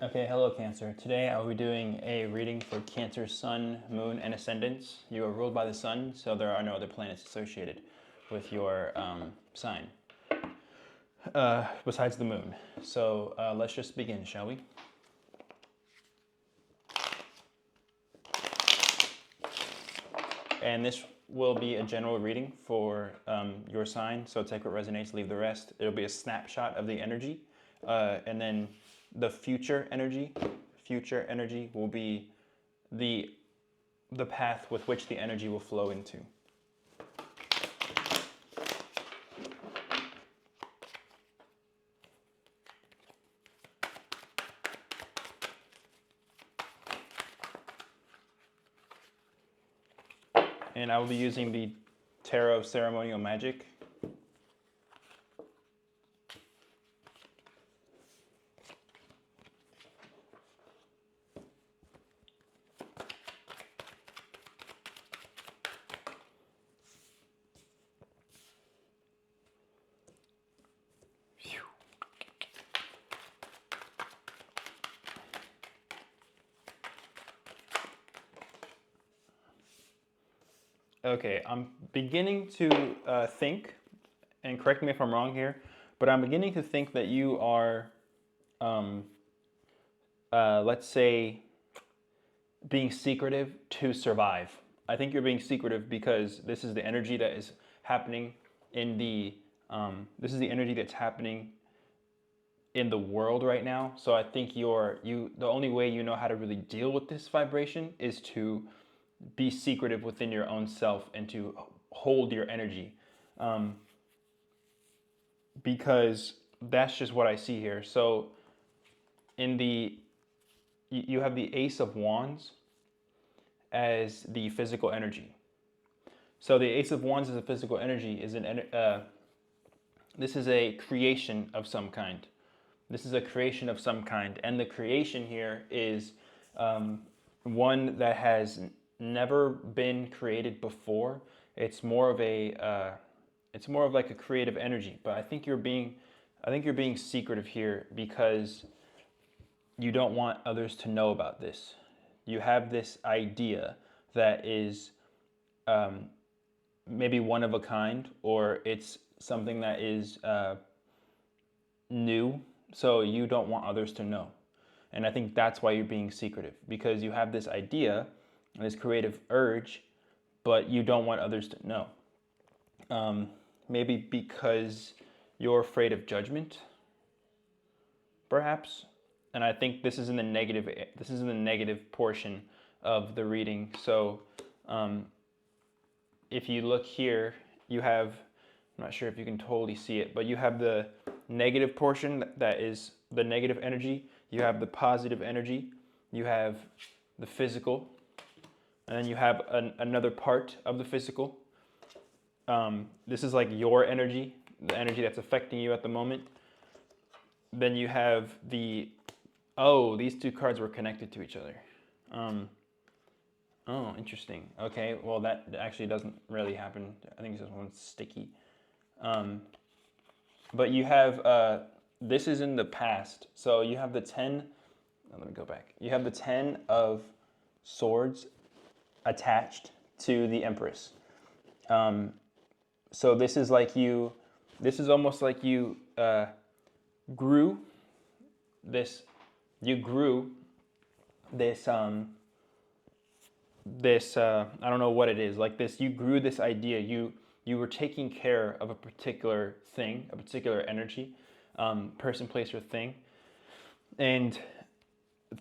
Okay, hello Cancer. Today I will be doing a reading for Cancer, Sun, Moon, and Ascendants. You are ruled by the Sun, so there are no other planets associated with your sign besides the Moon. So let's just begin, shall we? And this will be a general reading for your sign, so take what resonates, leave the rest. It'll be a snapshot of the energy, and then the future energy will be the path with which the energy will flow into. And I will be using the Tarot of Ceremonial Magic. Okay, I'm beginning to think, and correct me if I'm wrong here, but I'm beginning to think that you are, let's say, being secretive to survive. I think you're being secretive because this is the energy that is happening in the, this is the energy that's happening in the world right now. So I think the only way you know how to really deal with this vibration is to be secretive within your own self and to hold your energy, because that's just what I see here. So you have the Ace of Wands as the physical energy. So the Ace of Wands as a physical energy is this is a creation of some kind. This is a creation of some kind, and the creation here is one that has never been created before. It's more of like a creative energy. But I think you're being secretive here because you don't want others to know about this. You have this idea that is maybe one of a kind, or it's something that is new, so you don't want others to know. And I think that's why you're being secretive, because you have this idea, this creative urge, but you don't want others to know. Maybe because you're afraid of judgment, perhaps. And I think this is in the negative. This is in the negative portion of the reading. So, if you look here, you have. I'm not sure if you can totally see it, but you have the negative portion that is the negative energy. You have the positive energy. You have the physical, and then you have another part of the physical. This is like your energy, the energy that's affecting you at the moment. Then you have these two cards were connected to each other. Oh, interesting. Okay, well that actually doesn't really happen. I think this one's sticky. But you have, this is in the past. So you have the 10, let me go back. You have the 10 of Swords attached to the Empress. So this is almost like you grew this, I don't know what it is, like this, you grew this idea, you were taking care of a particular thing, a particular energy, person, place, or thing. And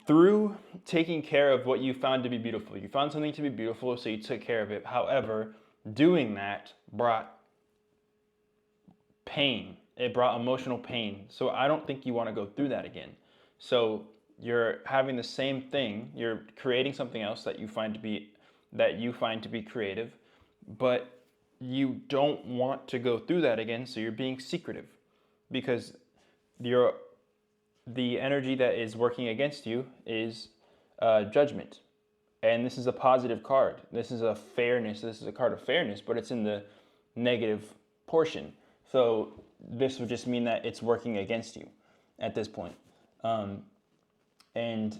through taking care of what you found to be beautiful, you found something to be beautiful, so you took care of it. However, doing that brought pain. It brought emotional pain. So I don't think you want to go through that again. So you're having the same thing. You're creating something else that you find to be creative, but you don't want to go through that again. So you're being secretive because the energy that is working against you is judgment. And this is a positive card. This is a fairness. This is a card of fairness, but it's in the negative portion. So this would just mean that it's working against you at this point. and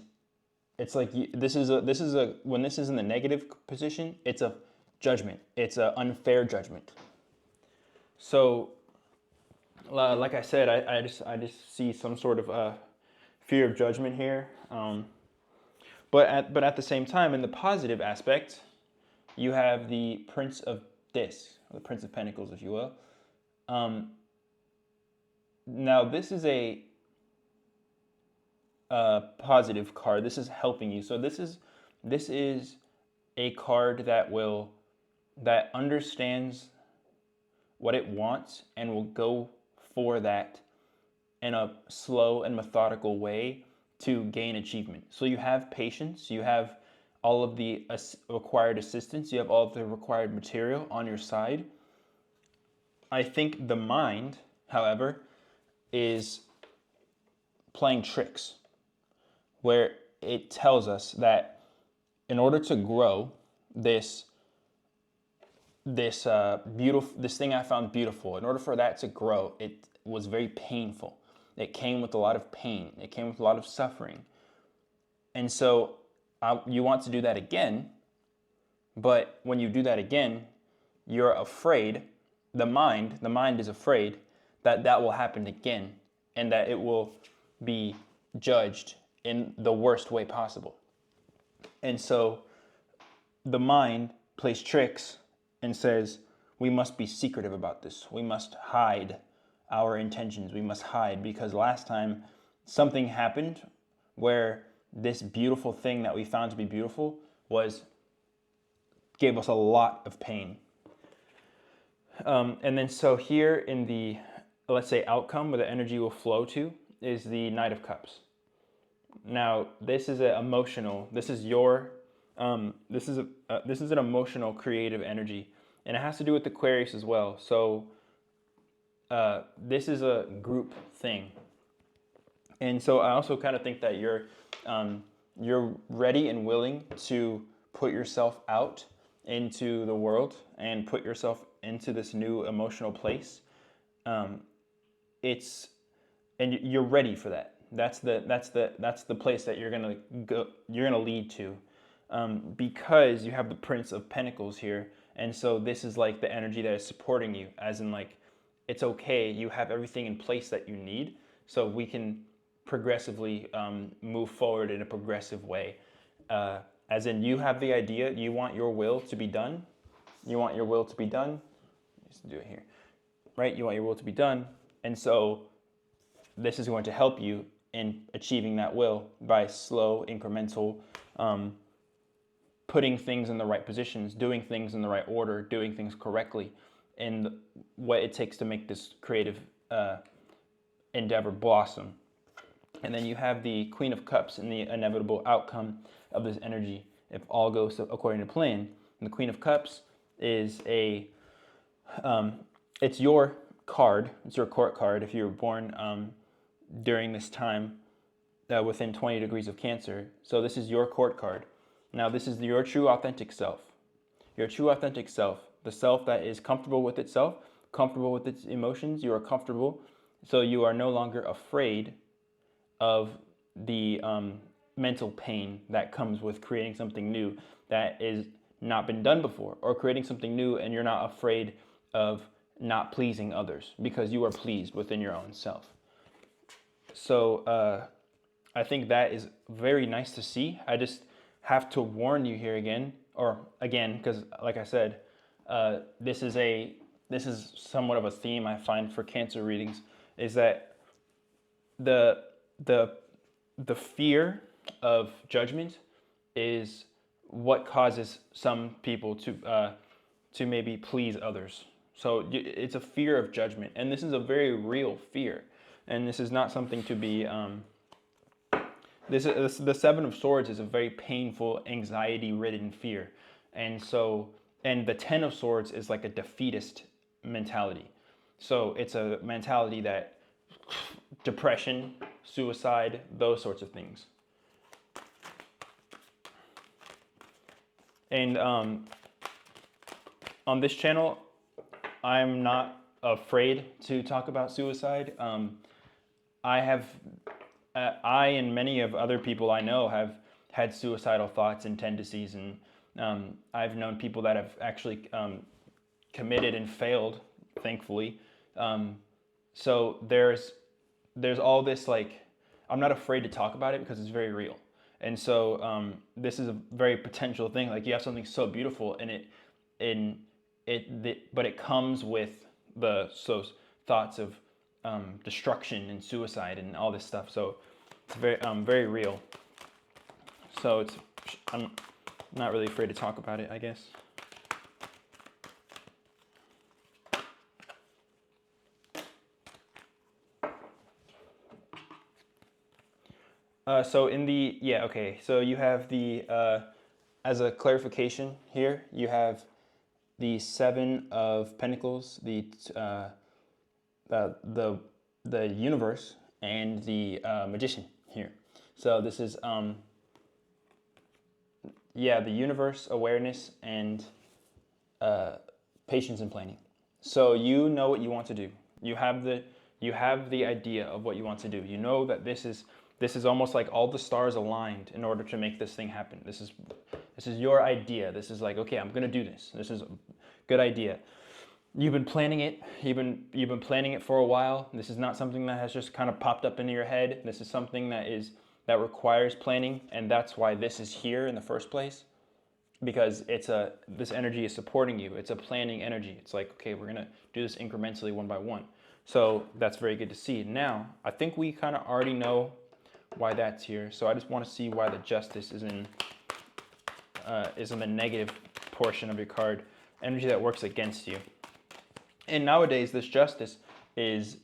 it's like this is a when this is in the negative position, it's a judgment. It's an unfair judgment. So, like I said, I just see some sort of fear of judgment here. But at the same time, in the positive aspect, you have the Prince of Discs, or the Prince of Pentacles, if you will. Now this is a positive card. This is helping you. So this is a card that understands what it wants and will go for that in a slow and methodical way to gain achievement. So you have patience, you have all of the required assistance, you have all of the required material on your side. I think the mind, however, is playing tricks, where it tells us that in order to grow this thing I found beautiful, in order for that to grow, it was very painful. It came with a lot of pain. It came with a lot of suffering. And so you want to do that again, but when you do that again, you're afraid, the mind is afraid that that will happen again and that it will be judged in the worst way possible. And so the mind plays tricks and says, we must be secretive about this. We must hide our intentions. We must hide, because last time something happened where this beautiful thing that we found to be beautiful gave us a lot of pain. And then so here in the, let's say, outcome where the energy will flow to is the Knight of Cups. Now this is an emotional, this is an emotional creative energy, and it has to do with Aquarius as well. So this is a group thing. And so I also kind of think that you're ready and willing to put yourself out into the world and put yourself into this new emotional place. And you're ready for that. That's the place that you're gonna go. You're gonna lead to, because you have the Prince of Pentacles here, and so this is like the energy that is supporting you, as in like, it's okay. You have everything in place that you need, so we can progressively move forward in a progressive way. As in, you have the idea. You want your will to be done. You want your will to be done. Let's do it here, right? You want your will to be done, and so this is going to help you in achieving that will by slow, incremental, putting things in the right positions, doing things in the right order, doing things correctly, and what it takes to make this creative endeavor blossom. And then you have the Queen of Cups and the inevitable outcome of this energy if all goes according to plan. And the Queen of Cups is it's your card, it's your court card if you were born during this time within 20 degrees of Cancer. So this is your court card. Now this is your true authentic self. Your true authentic self, the self that is comfortable with itself, comfortable with its emotions. You are comfortable, so you are no longer afraid of the mental pain that comes with creating something new that is not been done before, or creating something new and you're not afraid of not pleasing others because you are pleased within your own self. So I think that is very nice to see. I just have to warn you here again, because like I said, this is somewhat of a theme I find for Cancer readings, is that the fear of judgment is what causes some people to maybe please others. So it's a fear of judgment, and this is a very real fear, and this is not something to be the Seven of Swords is a very painful, anxiety-ridden fear. And the Ten of Swords is like a defeatist mentality. So it's a mentality that depression, suicide, those sorts of things. And on this channel, I'm not afraid to talk about suicide. I have I and many of other people I know have had suicidal thoughts and tendencies, and I've known people that have actually committed and failed, thankfully. So there's all this, like, I'm not afraid to talk about it because it's very real. And so this is a very potential thing. Like, you have something so beautiful, and but it comes with thoughts of destruction and suicide and all this stuff. So it's very real. So I'm not really afraid to talk about it, I guess. So so you have as a clarification here, you have the Seven of Pentacles, the universe, and the Magician here. So this is the universe, awareness, and patience and planning. So you know what you want to do. You have the idea of what you want to do. You know that this is almost like all the stars aligned in order to make this thing happen. This is your idea. This is like, okay, I'm gonna do this. This is a good idea. You've been planning it. You've been planning it for a while. This is not something that has just kind of popped up into your head. This is something that requires planning, and that's why this is here in the first place. Because this energy is supporting you. It's a planning energy. It's like, okay, we're gonna do this incrementally, one by one. So that's very good to see. Now, I think we kind of already know why that's here. So I just want to see why the Justice is in the negative portion of your card, energy that works against you. And nowadays, this Justice is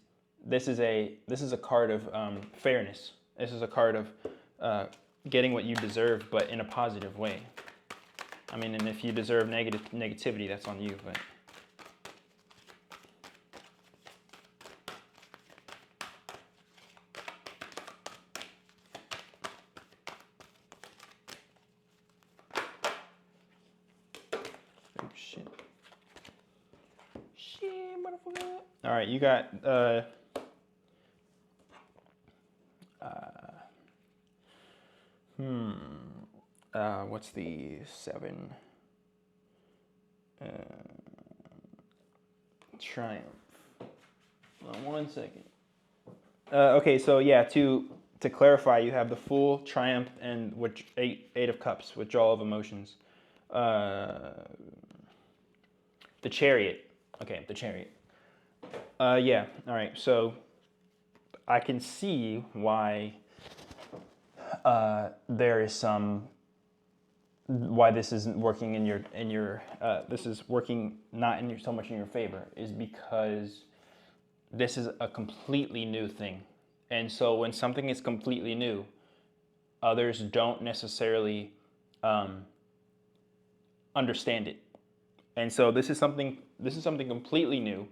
a card of fairness. This is a card of getting what you deserve, but in a positive way. I mean, and if you deserve negativity, that's on you. But shit, motherfucker. All right, you got what's the 7? Triumph. One second. Okay, so yeah, to clarify, you have the Fool, Triumph, and Eight of Cups, Withdrawal of Emotions. The Chariot. Okay, the Chariot. Yeah, all right, so I can see why there is why this isn't working in your this is working not in so much in your favor, is because this is a completely new thing. And so when something is completely new, others don't necessarily understand it. And so this is something completely new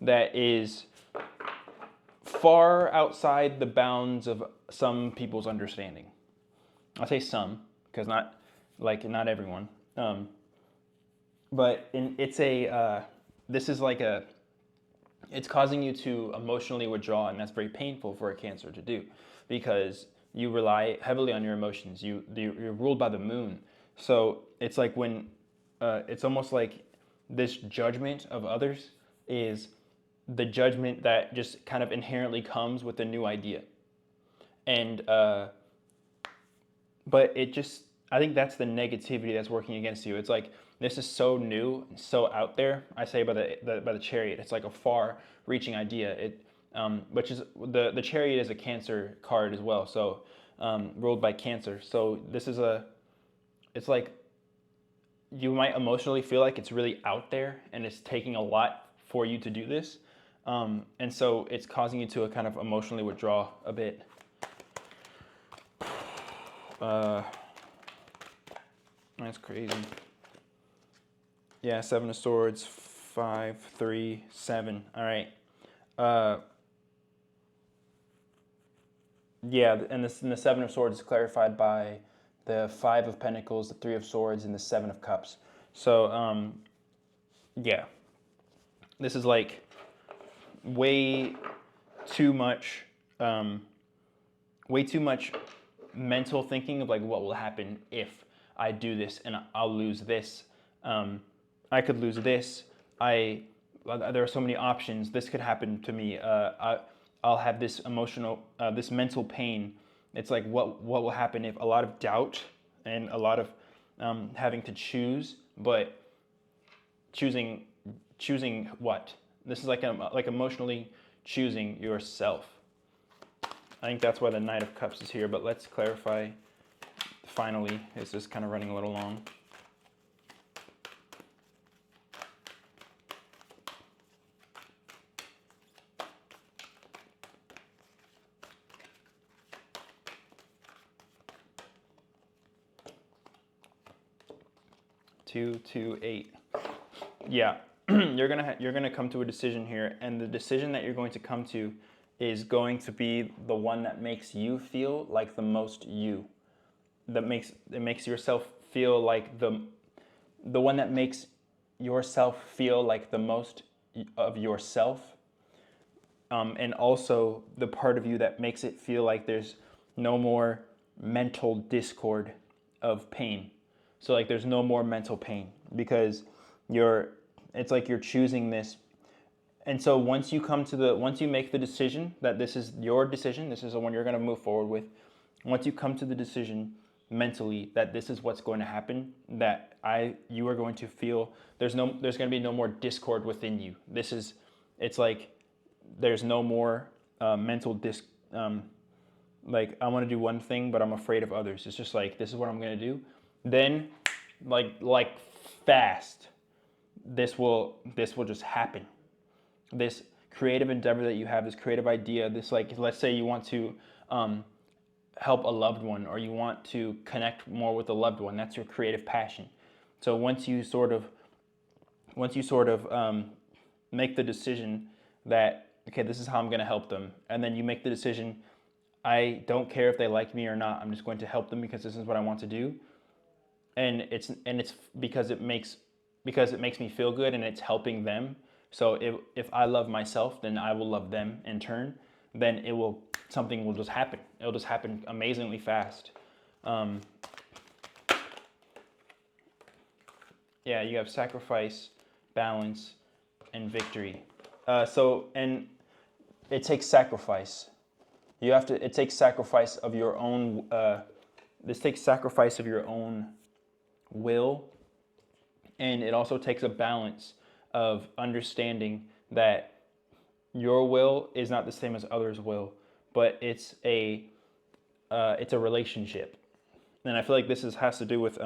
that is far outside the bounds of some people's understanding. I say some because not everyone. But it's causing you to emotionally withdraw, and that's very painful for a Cancer to do, because you rely heavily on your emotions. You're ruled by the moon. So it's like when it's almost like this judgment of others is the judgment that just kind of inherently comes with a new idea. And but I think that's the negativity that's working against you. It's like, this is so new, so out there. I say by the Chariot, it's like a far-reaching idea. Which is the Chariot is a Cancer card as well, so ruled by Cancer. So this is it's like you might emotionally feel like it's really out there, and it's taking a lot for you to do this, and so it's causing you to kind of emotionally withdraw a bit. That's crazy. Yeah, 7 of Swords, 5, 3, 7. All right. Yeah, and the 7 of Swords is clarified by the 5 of Pentacles, the 3 of Swords, and the 7 of Cups. So, yeah. This is like way too much way too much mental thinking of like what will happen if I do this and I'll lose this. I could lose this. There are so many options. This could happen to me. I'll have this emotional, this mental pain. It's like what will happen if, a lot of doubt and a lot of having to choose, but choosing what? This is like emotionally choosing yourself. I think that's why the Knight of Cups is here, but let's clarify finally. It's just kind of running a little long. Two, 8. Yeah, you're gonna come to a decision here, and the decision that you're going to come to is going to be the one that makes you feel like the most you. It makes yourself feel like the one that makes yourself feel like the most of yourself, and also the part of you that makes it feel like there's no more mental discord of pain. So like there's no more mental pain because it's like you're choosing this. And so once you make the decision that this is your decision, this is the one you're going to move forward with. Once you come to the decision mentally that this is what's going to happen, that you are going to feel there's going to be no more discord within you. It's like there's no more mental like I want to do one thing but I'm afraid of others. It's just like this is what I'm going to do. Then like fast, this will just happen. This creative endeavor that you have, this creative idea, this like, let's say you want to help a loved one, or you want to connect more with a loved one. That's your creative passion. So once you sort of make the decision that, okay, this is how I'm going to help them, and then you make the decision, I don't care if they like me or not, I'm just going to help them because this is what I want to do, and it's because it makes me feel good and it's helping them. So if I love myself, then I will love them in turn. Then something will just happen. It'll just happen amazingly fast. Yeah, you have sacrifice, balance, and victory. And it takes sacrifice. It takes sacrifice of your own, this takes sacrifice of your own will. And it also takes a balance of understanding that your will is not the same as others' will, but it's a relationship. And I feel like this has to do with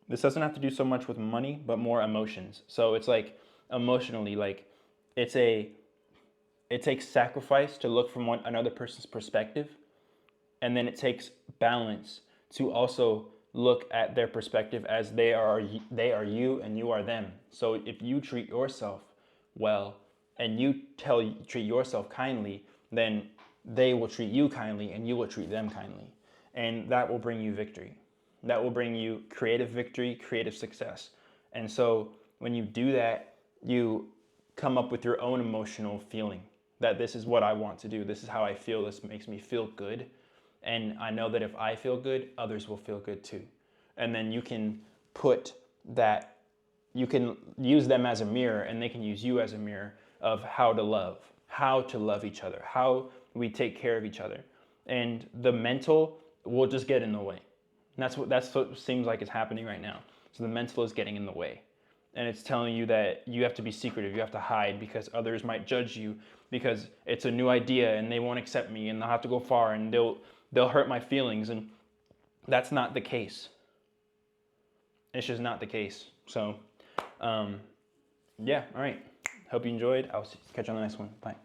this doesn't have to do so much with money, but more emotions. So it's like emotionally, like it takes sacrifice to look from another person's perspective, and then it takes balance to also look at their perspective as they are you and you are them. So if you treat yourself well and you treat yourself kindly, then they will treat you kindly and you will treat them kindly. And that will bring you victory. That will bring you creative victory, creative success. And so when you do that, you come up with your own emotional feeling that this is what I want to do. This is how I feel. This makes me feel good. And I know that if I feel good, others will feel good too. And then you can you can use them as a mirror, and they can use you as a mirror of how to love each other, how we take care of each other. And the mental will just get in the way. And that's what seems like is happening right now. So the mental is getting in the way. And it's telling you that you have to be secretive, you have to hide because others might judge you because it's a new idea and they won't accept me and they'll have to go far and they'll hurt my feelings. And that's not the case. It's just not the case. So, yeah, all right. Hope you enjoyed. I'll catch you on the next one. Bye.